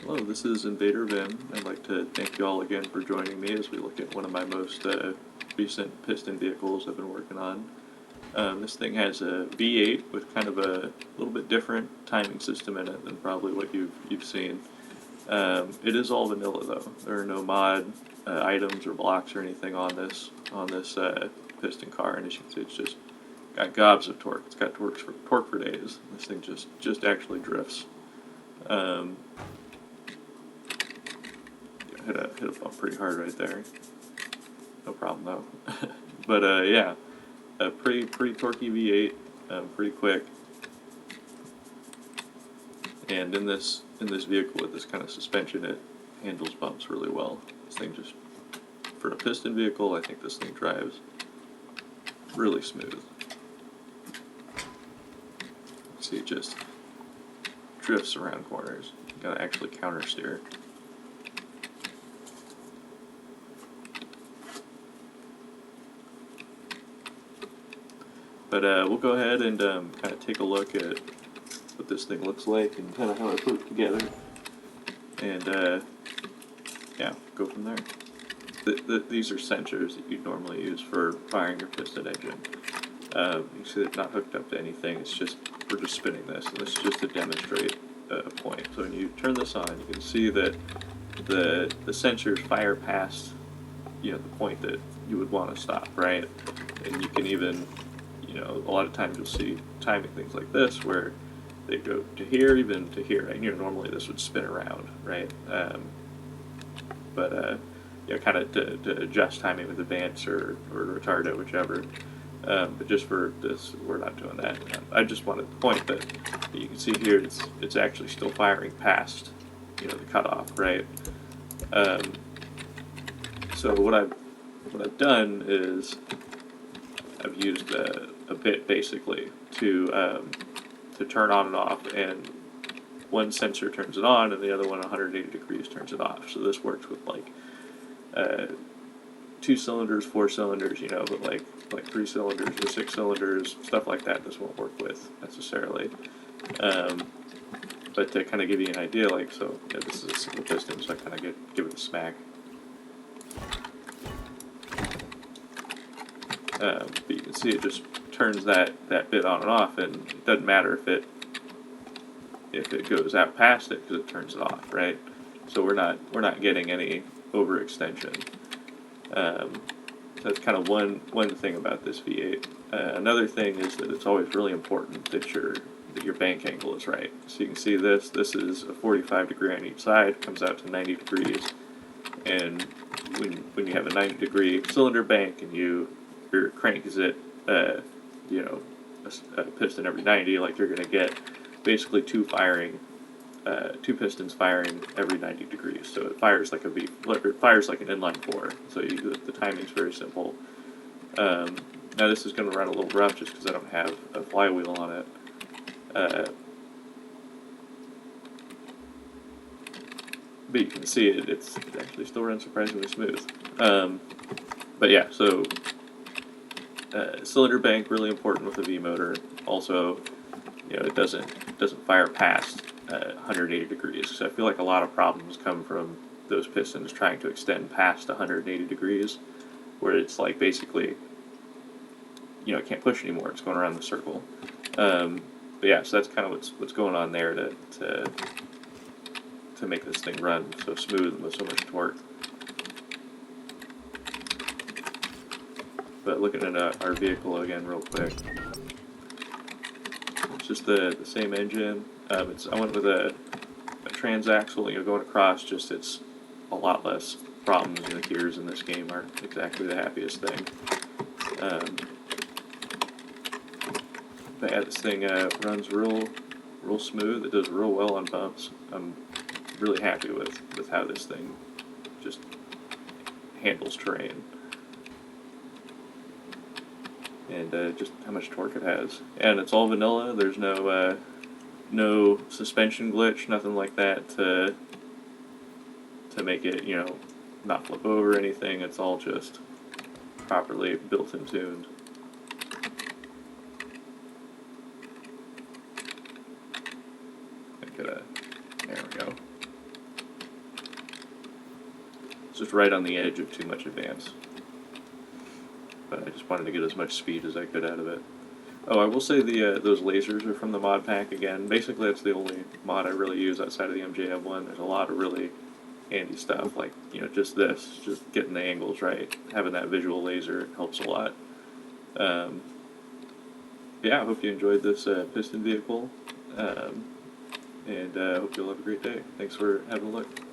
Hello, this is Invader Vim. I'd like to thank you all again for joining me as we look at one of my most recent piston vehicles I've been working on. This thing has a V8 with kind of a little bit different timing system in it than probably what you've seen. It is all vanilla though. There are no mod items or blocks or anything on this piston car, and as you can see, it's just got gobs of torque. It's got torque for days. This thing just actually drifts. Hit a bump pretty hard right there. No problem though. But yeah, a pretty torquey V8, pretty quick. And in this vehicle with this kind of suspension, it handles bumps really well. This thing just, for a piston vehicle, I think this thing drives really smooth. See, it just drifts around corners. You gotta actually counter steer. But we'll go ahead and kind of take a look at what this thing looks like and kind of how I put it together. And yeah, go from there. These are sensors that you'd normally use for firing your piston engine. You see it's not hooked up to anything, it's just, we're just spinning this, and this is just to demonstrate a point. So when you turn this on, you can see that the sensors fire past, the point that you would want to stop, right? And you can even, a lot of times you'll see timing things like this where they go to here, even to here. And normally this would spin around, right? Kind of to adjust timing with advance or retard it, whichever. But just for this, we're not doing that. I just wanted to point that you can see here it's actually still firing past, the cutoff, right? So what I've done is I've used a bit basically to turn on and off, and one sensor turns it on and the other one 180 degrees turns it off. So this works with like 2 cylinders, 4 cylinders, but like 3 cylinders or 6 cylinders, stuff like that this won't work with necessarily. But to kind of give you an idea, this is a single piston, so I kind of give it a smack. But you can see it just turns that bit on and off, and it doesn't matter if it goes out past it because it turns it off, right? So we're not getting any overextension. So that's kind of one thing about this V8. Another thing is that it's always really important that your bank angle is right. So you can see this is a 45 degree on each side, comes out to 90 degrees, and when you have a 90 degree cylinder bank and your crank is at a piston every 90, like you're going to get basically two pistons firing every 90 degrees. So it fires like it fires like an inline 4. So the timing's very simple. Now this is going to run a little rough just because I don't have a flywheel on it. But you can see it actually still runs surprisingly smooth. But yeah, so cylinder bank, really important with the V motor. Also, it doesn't fire past 180 degrees. So I feel like a lot of problems come from those pistons trying to extend past 180 degrees, where it's like basically, it can't push anymore. It's going around the circle. But yeah, so that's kind of what's going on there to make this thing run so smooth and with so much torque. But looking at our vehicle again real quick, it's just the same engine. I went with a transaxle, going across, just it's a lot less problems. The gears in this game aren't exactly the happiest thing. But yeah, this thing runs real smooth. It does real well on bumps. I'm really happy with how this thing just handles terrain. And just how much torque it has. And it's all vanilla. There's no suspension glitch, nothing like that to make it, not flip over or anything. It's all just properly built and tuned. There we go. just right on the edge of too much advance. But I just wanted to get as much speed as I could out of it. Oh, I will say those lasers are from the mod pack again. Basically, that's the only mod I really use outside of the MJM one. There's a lot of really handy stuff, like, you know, just this, just getting the angles right. Having that visual laser helps a lot. Yeah, I hope you enjoyed this piston vehicle, and hope you'll have a great day. Thanks for having a look.